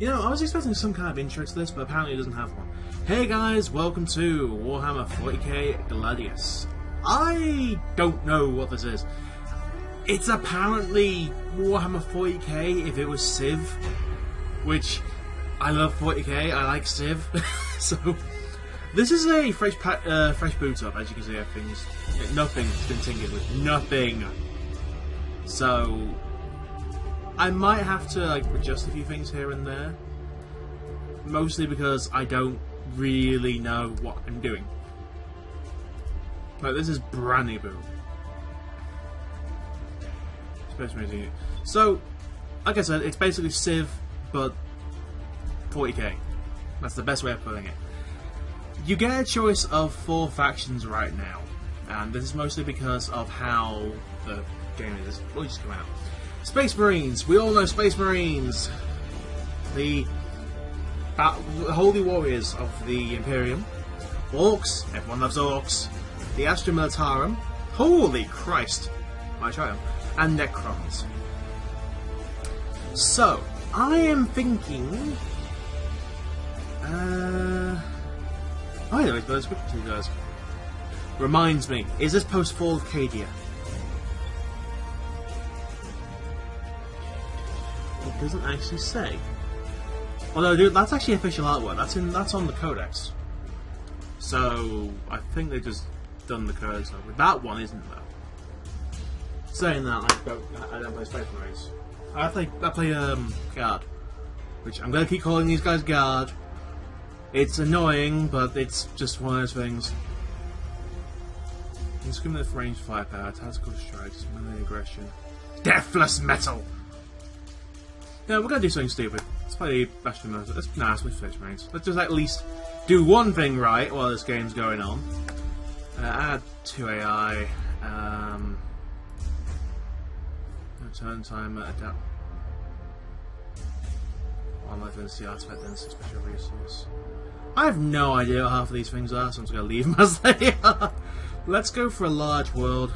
You know, I was expecting some kind of intro to this, but apparently it doesn't have one. Hey guys, welcome to Warhammer 40k Gladius. I don't know what this is. It's apparently Warhammer 40k if it was Civ, which I love 40k, I like Civ, so this is a fresh boot up, as you can see. Nothing's been tinkered with, nothing. So I might have to adjust a few things here and there, mostly because I don't really know what I'm doing. This is brand new boot. So, like I said, it's basically Civ, but 40k. That's the best way of putting it. You get a choice of 4 factions right now, and this is mostly because of how the game is. Will just come out. Space Marines. We all know Space Marines. The holy warriors of the Imperium. Orcs. Everyone loves orcs. The Astra Militarum. Holy Christ! My child. And Necrons. So, I am thinking. Oh, anyways, let's quick to you guys. Reminds me, is this post Fall of Cadia? It doesn't actually say. Although, dude, that's actually official artwork. That's on the Codex. So I think they just done the Codex over. That one isn't though. Saying that, I don't play Space Marines. I play Guard, which I'm gonna keep calling these guys Guard. It's annoying, but it's just one of those things. Indiscriminate range firepower, tactical strikes, melee aggression, deathless metal. Yeah, we're gonna do something stupid. Let's play Bastion Motors. Let's play Space Marines. Let's just at least do one thing right while this game's going on. Add 2 AI. Turn timer, adapt. Wildlife density, artifact density, special resource. I have no idea what half of these things are, so I'm just going to leave them as they are. Let's go for a large world.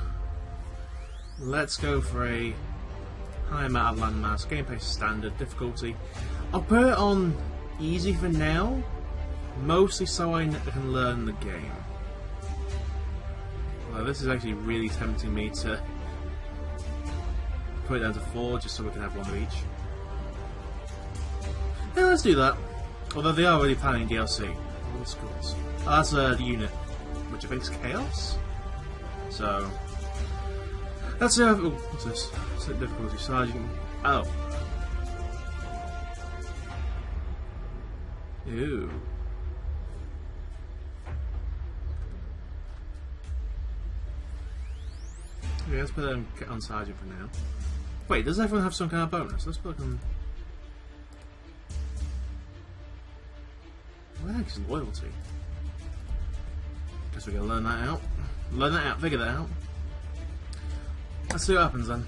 Let's go for a high amount of landmass. Gameplay standard, difficulty. I'll put it on easy for now, mostly so I can learn the game. Well, this is actually really tempting me to put it down to 4 just so we can have one of each. Yeah, let's do that. Although they are already planning DLC. All the schools. Oh, that's the unit, which I think is Chaos. So let's see how. What's this? Set difficulty sergeant. Oh. Ew. Okay, let's put it on sergeant for now. Wait, does everyone have some kind of bonus? Let's put it on. What the heck is loyalty? Guess we're gonna learn that out. Learn that out, figure that out. Let's see what happens then.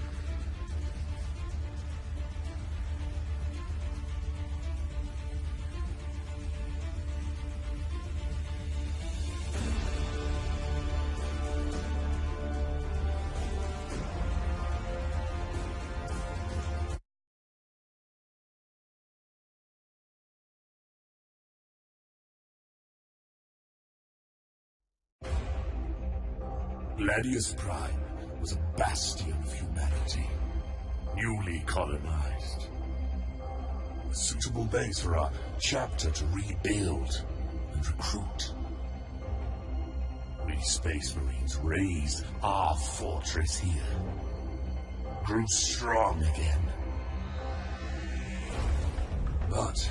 Gladius Prime was a bastion of humanity, newly colonized. A suitable base for our chapter to rebuild and recruit. We Space Marines raised our fortress here, grew strong again. But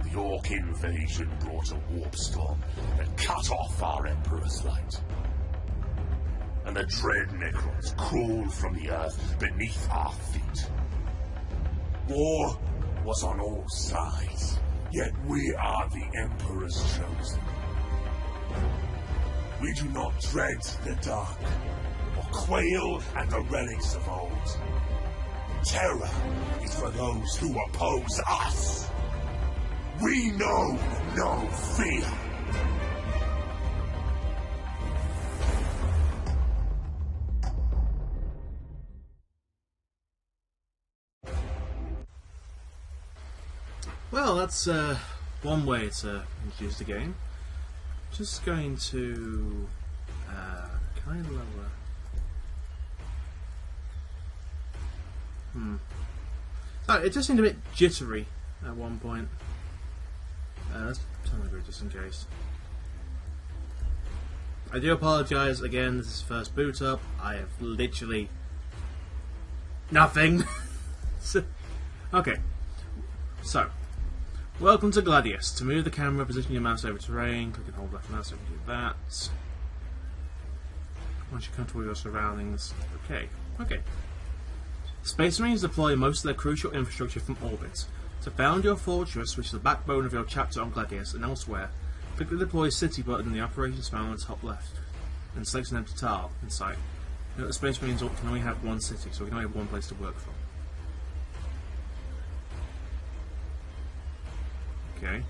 the Orc invasion brought a warp storm that cut off our Emperor's light. And the dread Necrons crawled from the earth beneath our feet. War was on all sides, yet we are the Emperor's chosen. We do not dread the dark, or quail at the relics of old. Terror is for those who oppose us. We know no fear. Well, that's one way to introduce the game. Just going to kind of lower. So it just seemed a bit jittery at one point. Let's turn the grid just in case. I do apologise again. This is first boot up. I have literally nothing. Okay, so welcome to Gladius. To move the camera, position your mouse over terrain. Click and hold left mouse over to do that. Once you come toward your surroundings, okay. Space Marines deploy most of their crucial infrastructure from orbit. To found your fortress, which is the backbone of your chapter on Gladius and elsewhere, click the Deploy City button in the Operations panel on the top left, and select an empty tile in sight. Note the Space Marines can only have one city, so we can only have one place to work from. Okay.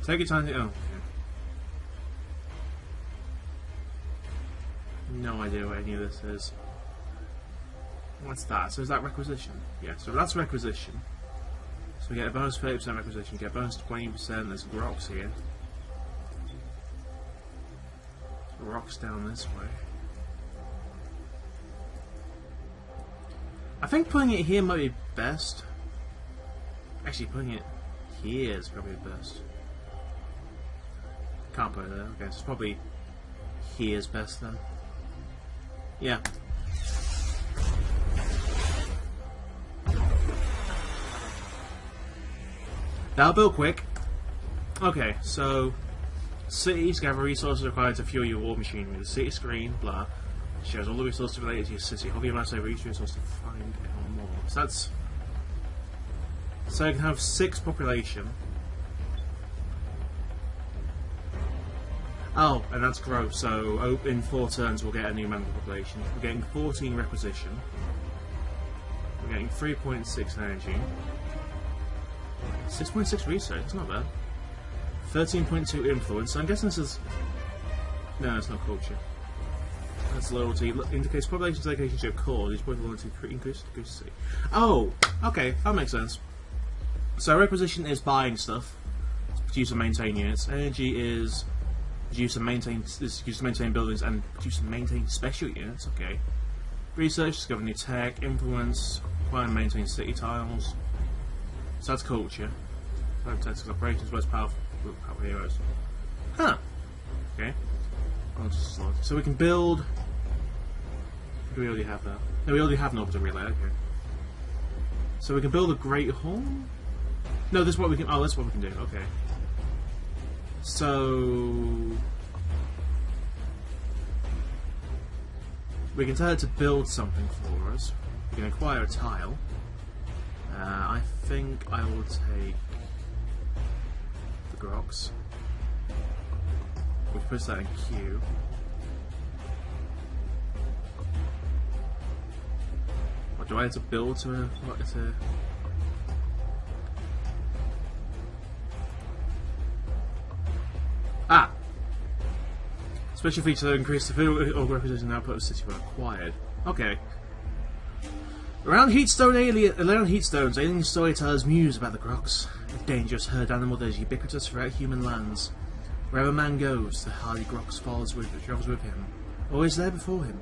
Take your time to... oh, okay. No idea what any of this is. What's that? So is that requisition? Yeah, so that's requisition. So we get a bonus 30% requisition, get a bonus 20%, there's rocks here. Rocks down this way. I think putting it here might be best. Actually, putting it here is probably best. Can't put it there, okay, so it's probably here's best then. Yeah. That'll build quick. Okay, so cities gather resources required to fuel your war machinery. The city screen, blah, shows all the resources related to your city. Hover your mouse over each resource to find out more. So that's... so you can have 6 population. Oh, and that's growth, so in 4 turns we'll get a new member population. We're getting 14 requisition. We're getting 3.6 energy. 6.6 research, that's not bad. 13.2 influence, so I'm guessing this is... no, it's not culture. That's loyalty. Indicates population dedication to your cause. Each point of loyalty increases. Oh, okay, that makes sense. So requisition is buying stuff. Produce and maintain units. Energy is produce and maintain buildings and produce and maintain special units. Okay. Research, discover new tech. Influence, acquire and maintain city tiles. So that's culture. Tactical operations, most powerful heroes. Huh. Okay. So we can build... do we already have that? No, we already have an orbital relay, okay. So we can build a Great Hall? No, this is what we can... oh, that's what we can do, okay. So... we can tell it to build something for us. We can acquire a tile. I think I will take the Grox, which puts that in queue. What do I have to build to what is it? Ah! Special feature that increases the field or requisition output of city when acquired. Okay. Around Heatstones, alien storytellers muse about the Grox, a dangerous herd animal that is ubiquitous throughout human lands. Wherever man goes, the hardy Grox travels with him, always there before him.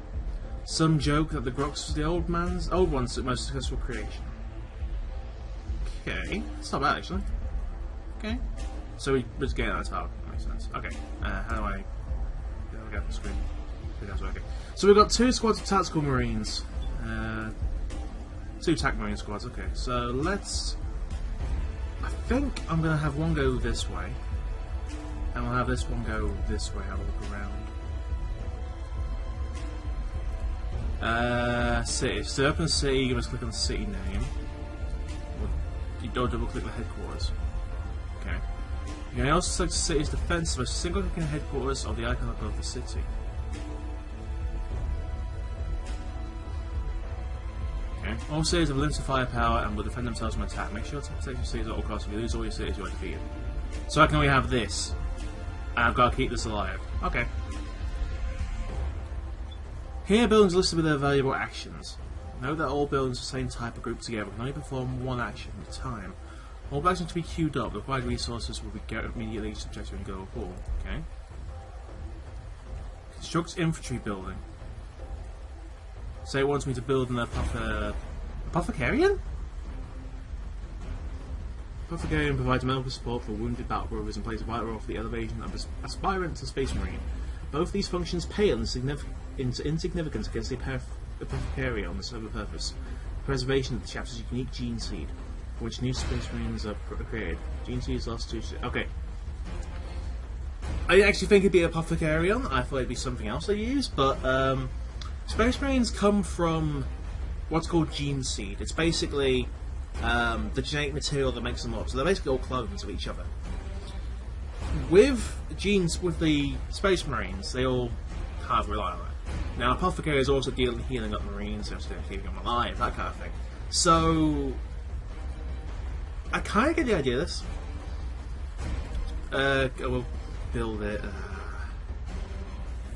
Some joke that the Grox was the old one's most successful creation. Okay, that's not bad actually. Okay, so we just get out of tile. That makes sense. Okay, how do I get off the screen? Okay, so we've got 2 squads of tactical marines. 2 TAC Marine squads, okay, so let's... I think I'm going to have one go this way, and we'll have this one go this way, have a look around. City. So to open the city, you must click on the city name. You don't double click the headquarters. Okay. You can also select the city's defense by single clicking the headquarters or the icon above the city. All cities have limited firepower and will defend themselves from attack. Make sure to protect your cities at all costs. If you lose all your cities, you are defeated. So I can only have this. And I've got to keep this alive. Okay. Here, buildings are listed with their valuable actions. Note that all buildings of the same type are grouped together can only perform one action at a time. All buildings need to be queued up. The required resources will be immediately subjected when you go to war. Okay. Construct infantry building. Say it wants me to build an apothecarian? Apothecarian provides medical support for wounded battle brothers and plays a vital role for the elevation of aspirant to Space Marine. Both these functions pale into insignificance against the apothecarian on the server purpose. Preservation of the chapter's unique gene seed, for which new Space Marines are created. Gene seed is lost to... Okay. I didn't actually think it'd be apothecarian. I thought it'd be something else they use, but Space Marines come from what's called gene seed. It's basically the genetic material that makes them up. So they're basically all clones of each other. With the Space Marines, they all kind of rely on it. Now, apothecary is also healing up Marines, so keeping them alive, that kind of thing. So I kind of get the idea of this. We'll build it.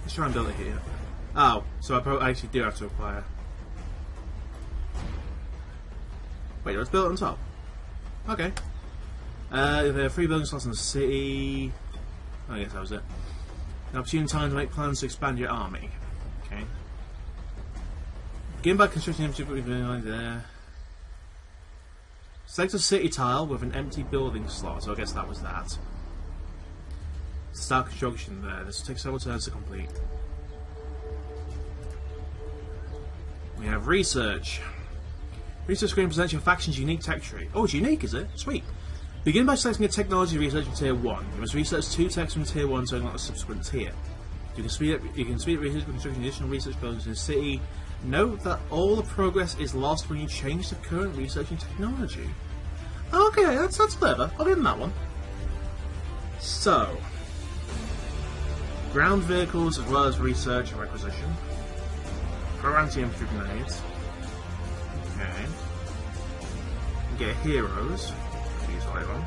Let's try and build it here. Oh, so I actually do have to acquire. Wait, let's build it on top. Okay. There are 3 building slots in the city. I guess that was it. An opportune time to make plans to expand your army. Okay. Begin by constructing an empty building there. Select a city tile with an empty building slot, so I guess that was that. Start construction there. This will take several turns to complete. We have research. Research screen presents your faction's unique tech tree. Oh, it's unique, is it? Sweet. Begin by selecting a technology research from Tier 1. You must research 2 techs from Tier 1 to unlock a subsequent tier. You can speed up research by constructing additional research buildings in the city. Note that all the progress is lost when you change the current research and technology. Okay, that's clever. I'll give them that one. So, ground vehicles as well as research and requisition. Pro anti-infantry grenades. Okay. Get heroes. Use on.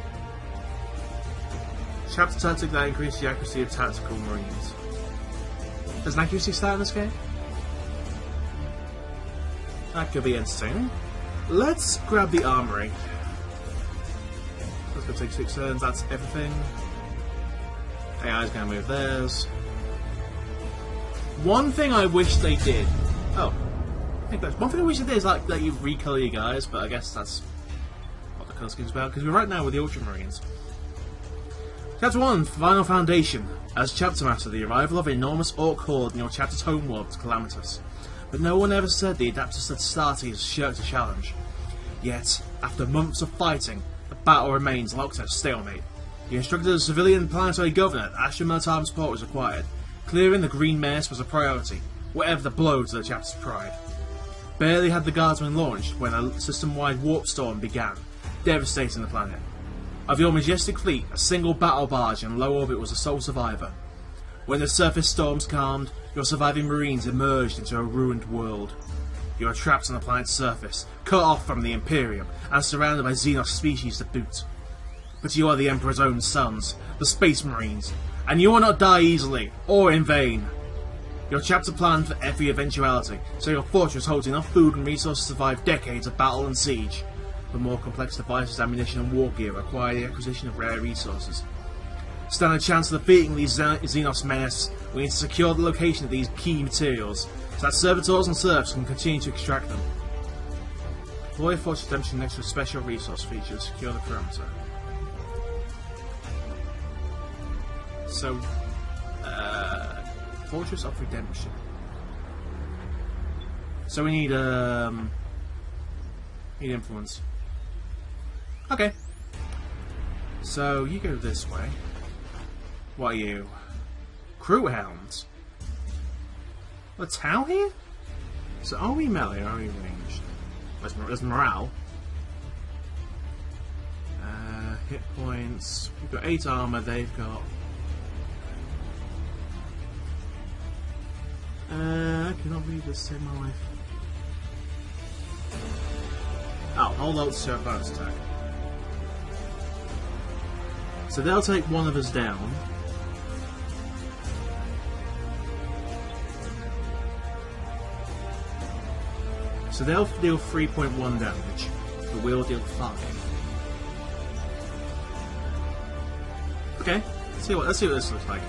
Chapter tactic that increases the accuracy of tactical marines. Does an accuracy stat in this game? That could be entertaining. Let's grab the armory. Let's go take 6 turns. That's everything. AI's gonna move theirs. One thing I wish they did. Oh, one thing I wish they did is like let you recolor your guys, but I guess that's what the colour scheme's about. Because we're right now with the Ultramarines. Chapter 1, Final Foundation. As Chapter Master, the arrival of an enormous orc horde in your chapter's homeworld was calamitous. But no one ever said the adapters that started shirked a challenge. Yet, after months of fighting, the battle remains locked at stalemate. You instructed a civilian planetary governor that Astra Militarum support was required. Clearing the Green Mess was a priority, whatever the blow to the chapter's pride. Barely had the Guardsmen launched when a system-wide warp storm began, devastating the planet. Of your majestic fleet, a single battle barge in low orbit was the sole survivor. When the surface storms calmed, your surviving Marines emerged into a ruined world. You are trapped on the planet's surface, cut off from the Imperium, and surrounded by Xenos species to boot. But you are the Emperor's own sons, the Space Marines, and you will not die easily, or in vain. Your chapter planned for every eventuality, so your fortress holds enough food and resources to survive decades of battle and siege. But more complex devices, ammunition and war gear require the acquisition of rare resources. To stand a chance of defeating these Xenos menace, we need to secure the location of these key materials, so that servitors and serfs can continue to extract them. Deploy Fortress Redemption next to a special resource feature to secure the perimeter. So, Fortress of Redemption. So we need influence. Okay. So you go this way. What are you? Crew hounds. A town here? So are we melee or are we ranged? There's morale. Hit points. We've got 8 armor. They've got. I cannot read this in my life. Oh, hold out to a bonus attack. So they'll take one of us down. So they'll deal 3.1 damage, but we'll deal 5. Okay, let's see what this looks like.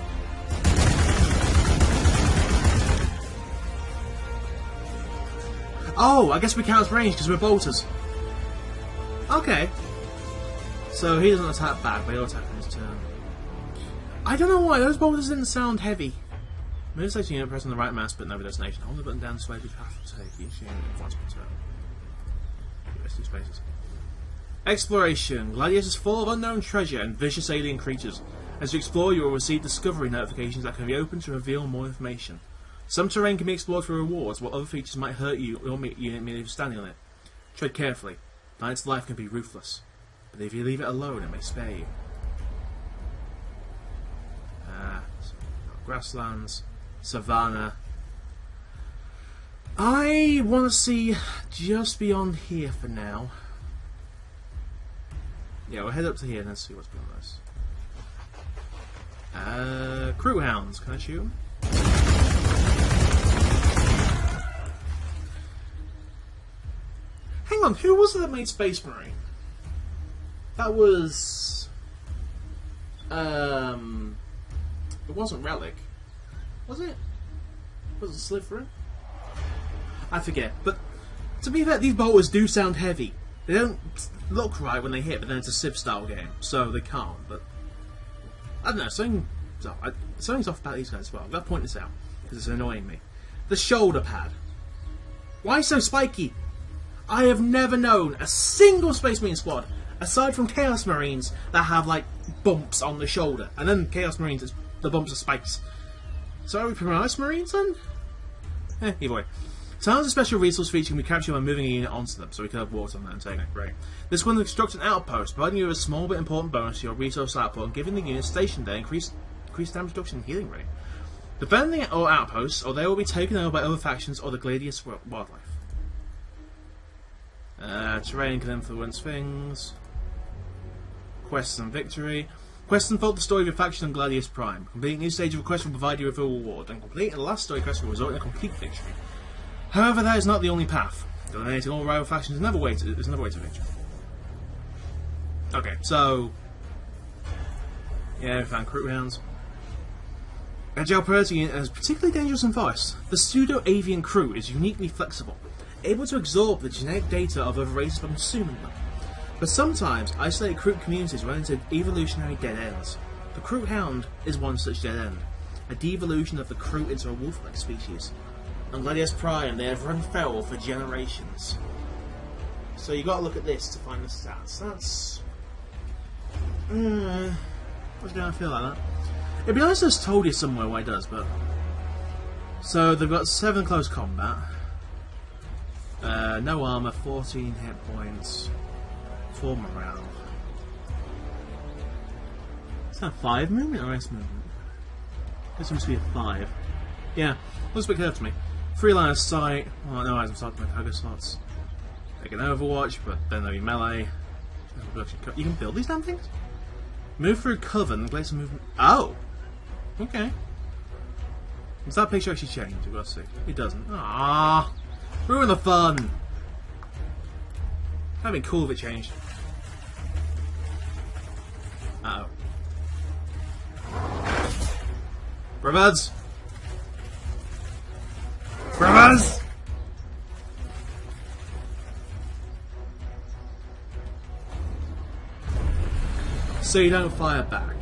Oh, I guess we count as range because we're bolters. Okay. So he doesn't attack back, but he'll attack on his turn. I don't know why, those bolters didn't sound heavy. Move the unit pressing the right mouse button over destination. Hold the button down to select which path to take each unit once per turn. Rest 2 spaces. Exploration. Gladius is full of unknown treasure and vicious alien creatures. As you explore, you will receive discovery notifications that can be opened to reveal more information. Some terrain can be explored for rewards, while other features might hurt you or unit merely for standing on it. Tread carefully. Knight's life can be ruthless, but if you leave it alone, it may spare you. So grasslands, savannah. I want to see just beyond here for now. Yeah, we'll head up to here and let's see what's beyond this. Crew hounds, can I shoot them? Hang on, who was it that made Space Marine? That was... It wasn't Relic. Was it? Was it Slytherin? I forget, but to be fair, these bolters do sound heavy. They don't look right when they hit, but then it's a Civ style game, so they can't, but... I don't know, something's off about these guys as well. I've got to point this out, because it's annoying me. The shoulder pad. Why so spiky? I have never known a single Space Marine squad, aside from Chaos Marines, that have, like, bumps on the shoulder. And then Chaos Marines, the bumps are spikes. So are we Primaris Marines then? Either way. Sounds a special resource feature can be captured by moving a unit onto them, so we can have water on that and take it. Great. This one will construct an outpost, providing you with a small but important bonus to your resource output and giving the unit stationed there increased damage reduction and healing rate. Defend the outposts, or they will be taken over by other factions or the Gladius wildlife. Terrain can influence things. Quests and victory. Quests unfold the story of your faction and Gladius Prime. Completing each stage of a quest will provide you with a reward, and completing the last story quest will result in a complete victory. However, that is not the only path. Eliminating all rival factions is another way to victory. Okay, so... yeah, we found crew hounds. Agile Predator unit is particularly dangerous in forests. The pseudo-avian crew is uniquely flexible, able to absorb the genetic data of other races by consuming them. But sometimes, isolated crew communities run into evolutionary dead ends. The crew hound is one such dead end, a devolution of the crew into a wolf-like species. On Gladius Prime, they have run feral for generations. So you got to look at this to find the stats. That's... what's going to feel like that? It'd be nice to have told you somewhere why it does, but... so they've got 7 close combat. No armor, 14 hit points, 4 morale. Is that 5 movement or S movement? This seems to be a 5. Yeah, looks a bit curved to me. 3 line of sight. Oh no, I'm starting with Hugger slots. They can Overwatch, but then they'll be melee. You can build these damn things? Move through cover and place some movement. Oh! Okay. Does that picture actually change? We've got to see. It doesn't. Ah, ruin the fun! That'd be cool if it changed. Uh oh. Brothers! Brothers! So you don't fire back.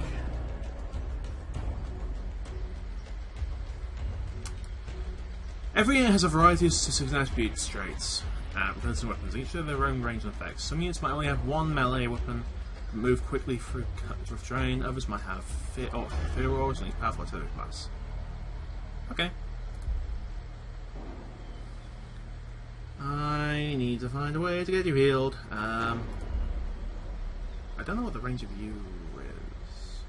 Every unit has a variety of specific attribute traits and weapons, each have their own range and effects. Some units might only have one melee weapon, move quickly through terrain, others might have fear auras and powerful artillery class. Okay. I need to find a way to get you healed. I don't know what the range of you is.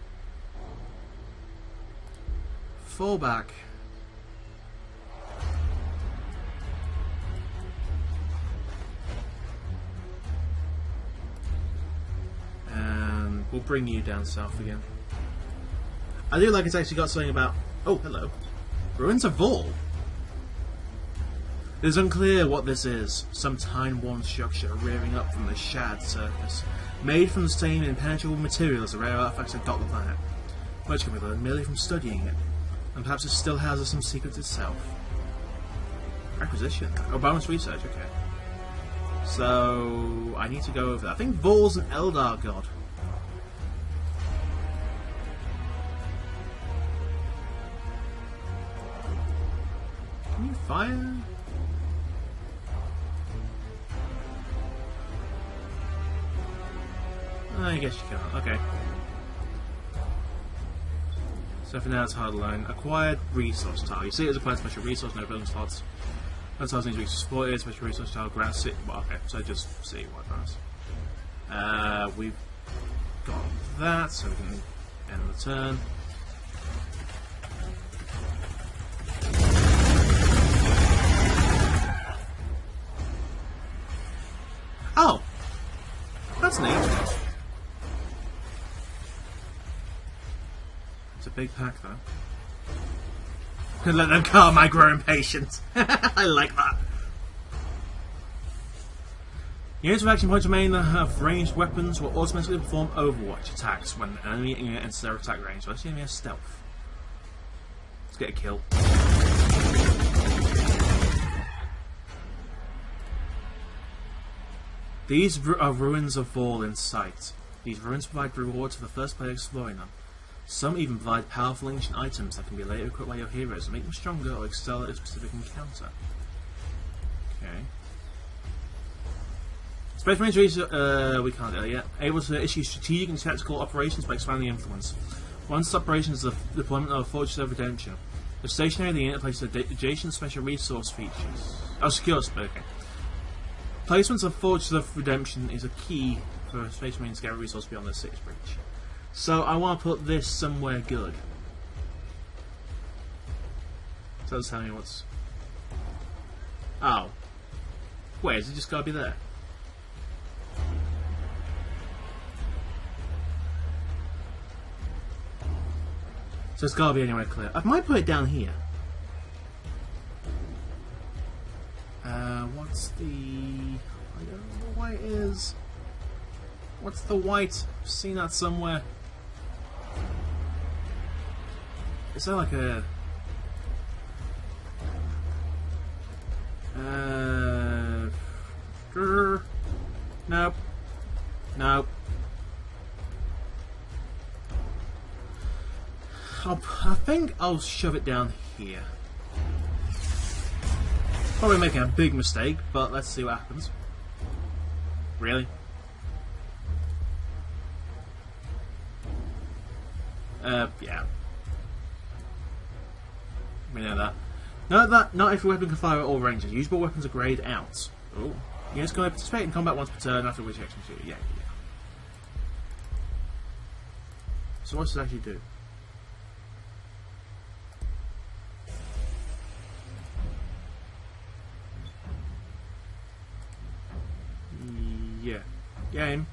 Fall back. And we'll bring you down south again. I do like it's actually got something about... oh, hello. Ruins of Vol. It is unclear what this is, some time-worn structure rearing up from the shattered surface, made from the same impenetrable material as the rare artifacts that dot the planet. Much can be learned merely from studying it, and perhaps it still houses some secrets itself. Acquisition. Oh, bonus research, okay. So, I need to go over that. I think Vol's an Eldar god. Can you fire? I guess you can't. Okay. So for now it's hard alone. Acquired resource tile. You see it as a plant special resource, no building slots. That tiles need to be exploited, special resource tile, grants it. Well, okay, so just see what happens. We've got that, so we can end the turn. Oh! That's neat. It's a big pack, though. Could let them calm my growing patience. I like that. Units with action points remain that have ranged weapons will automatically perform Overwatch attacks when an enemy unit enters their attack range. So let's see if he has stealth. Let's get a kill. These are ruins of Vol in sight. These ruins provide reward to the first player exploring them. Some even provide powerful ancient items that can be later equipped by your heroes and make them stronger or excel at a specific encounter. Okay. Space Marines we can't do that yet. Able to issue strategic and tactical operations by expanding influence. One such operation is the deployment of a Fortress of Redemption. The stationary of the unit places adjacent special resource features. Oh, secure. Okay. Placements of Fortress of Redemption is a key for Space Marines to get a resource beyond the 6 breach. So I want to put this somewhere good. So that's telling me what's... Oh. Wait, has it just got to be there? So it's got to be anywhere clear. I might put it down here. What's the... I don't know what the white is. What's the white? I've seen that somewhere. Is that like a... Nope. Nope. I think I'll shove it down here. Probably making a big mistake, but let's see what happens. Really? Yeah. We know that. Note that not every weapon can fire at all ranges. Usable weapons are grayed out. Oh. Units can only participate in combat once per turn, after which action shoot. Yeah. So what does it actually do? Yeah. Game.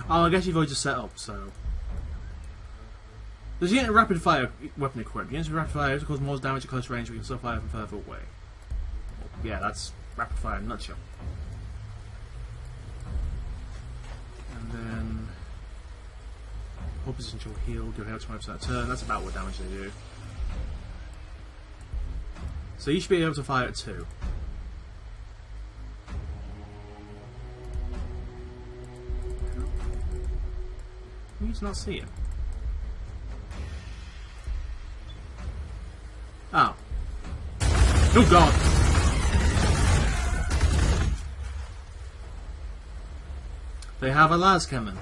Oh, I guess you've already just set up, so... Does unit rapid fire weapon equipped? Units with rapid fire cause more damage at close range, we can still fire from further away. Yeah, that's rapid fire in a nutshell. And then... Hold position to heal, giving out 20% a turn. That's about what damage they do. So you should be able to fire at 2. You just not see it. Oh. Oh god! They have a las cannon.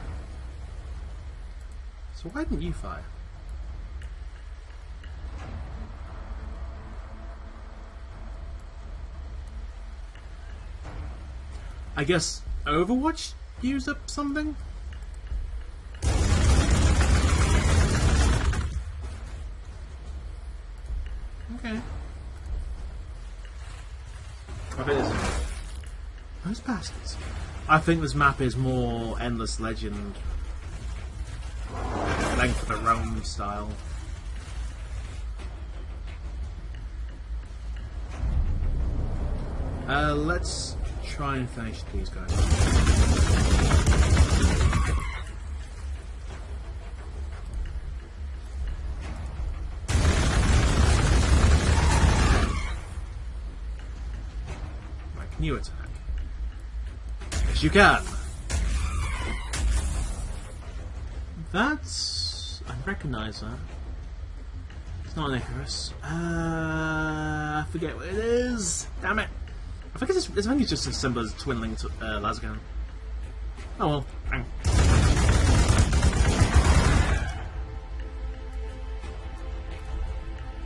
So why didn't you fire? I guess Overwatch used up something? Okay. I bet it's... Those bastards. I think this map is more Endless Legend. Length of the Realm style. Let's try and finish these guys. Right, can you attack? Yes, you can. That's... I recognise that. It's not an Icarus. I forget what it is. Damn it. I think it's just as simple as twinning Lasgan. Oh well, bang.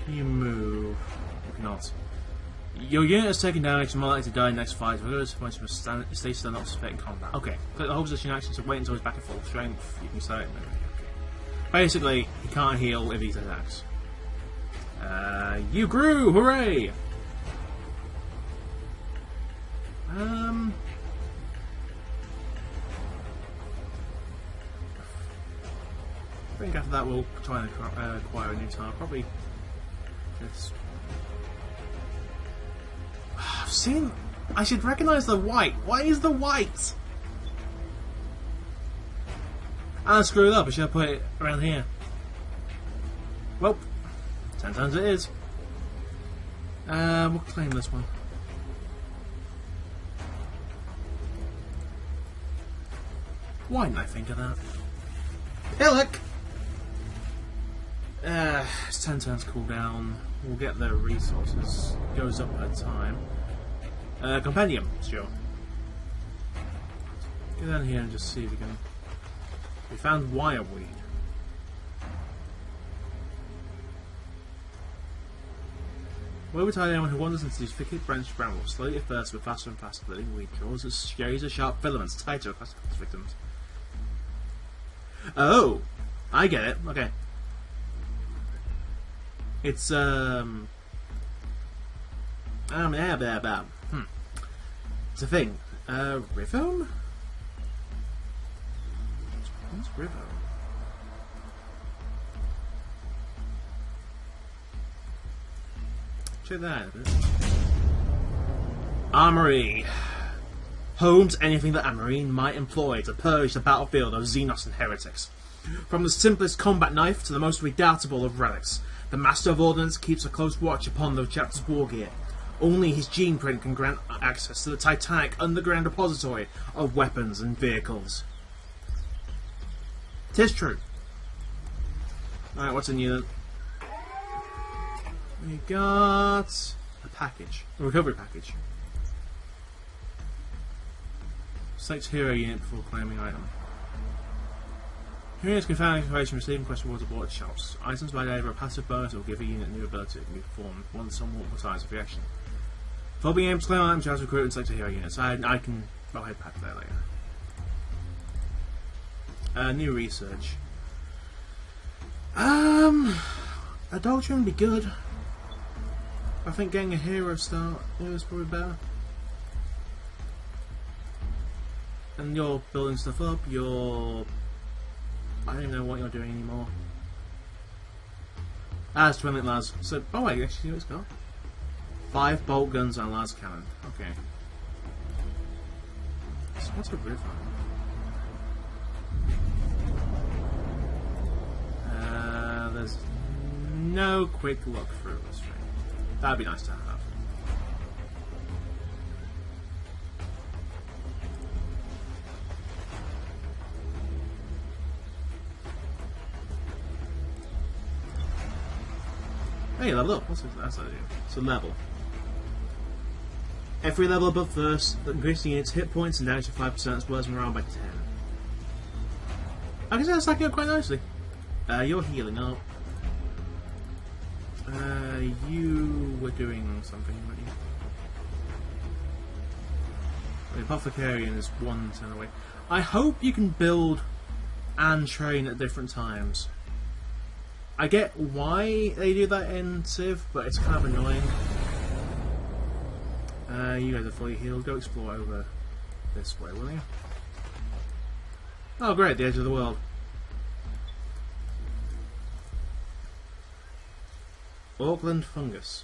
Can you move? You cannot. Your unit has taken damage and more likely to die in the next fight. If we're going to stay still, not participate in combat. Okay. Click the hold position action to wait until he's back at full strength. You can start it. Okay. Basically, he can't heal if he attacks. You grew! Hooray! I think after that we'll try and acquire a new tile. Probably just... I've seen... I should recognise the white. Why is the white? I screwed up. I should have put it around here. Well, 10 times it is. We'll claim this one. Why didn't I think of that? Hillock! It's 10 turns cooldown. We'll get the resources. Goes up per time. Compendium, sure. Get down here and just see if we can... We found wireweed. Woe betide anyone who wanders into these thicket branched brambles, slowly at first but faster and faster. The living weed draws its razor sharp filaments tighter across its victims. Oh! I get it. Okay. It's, It's a thing. Rhythm? What's rhythm? Check that out a bit. Armory. Home to anything that a marine might employ to purge the battlefield of Xenos and heretics. From the simplest combat knife to the most redoubtable of relics, the Master of Ordnance keeps a close watch upon the chapter's war gear. Only his gene print can grant access to the titanic underground repository of weapons and vehicles. 'Tis true. Alright, what's in you then? We got a package. A recovery package. Select hero unit before claiming item. Heroes can find information receiving quest rewards aboard shops. Items by either a passive bonus or give a unit a new ability that can be performed once on multiple times of reaction. For being able to claim items, you have to recruit and select a hero unit. So I can... I'll head back there later. New research. A doctrine would be good. I think getting a hero start is probably better. And you're building stuff up, you're... I don't even know what you're doing anymore. It's Twin-Lit Las. So, oh wait, actually see what it's got? 5 bolt guns and a las cannon. Okay. So what's a river? There's no quick look through this thing. That'd be nice to have. Hey, level up. That's what I do. So level. Every level above first, increasing its hit points and damage to 5% as well as morale by 10. I can say that's stacking up quite nicely. You're healing up. You were doing something, weren't you? The Apothecarian is 1 turn away. I hope you can build and train at different times. I get why they do that in Civ, but it's kind of annoying. You guys are fully healed. Go explore over this way, will you? Oh great, the edge of the world. Auckland fungus.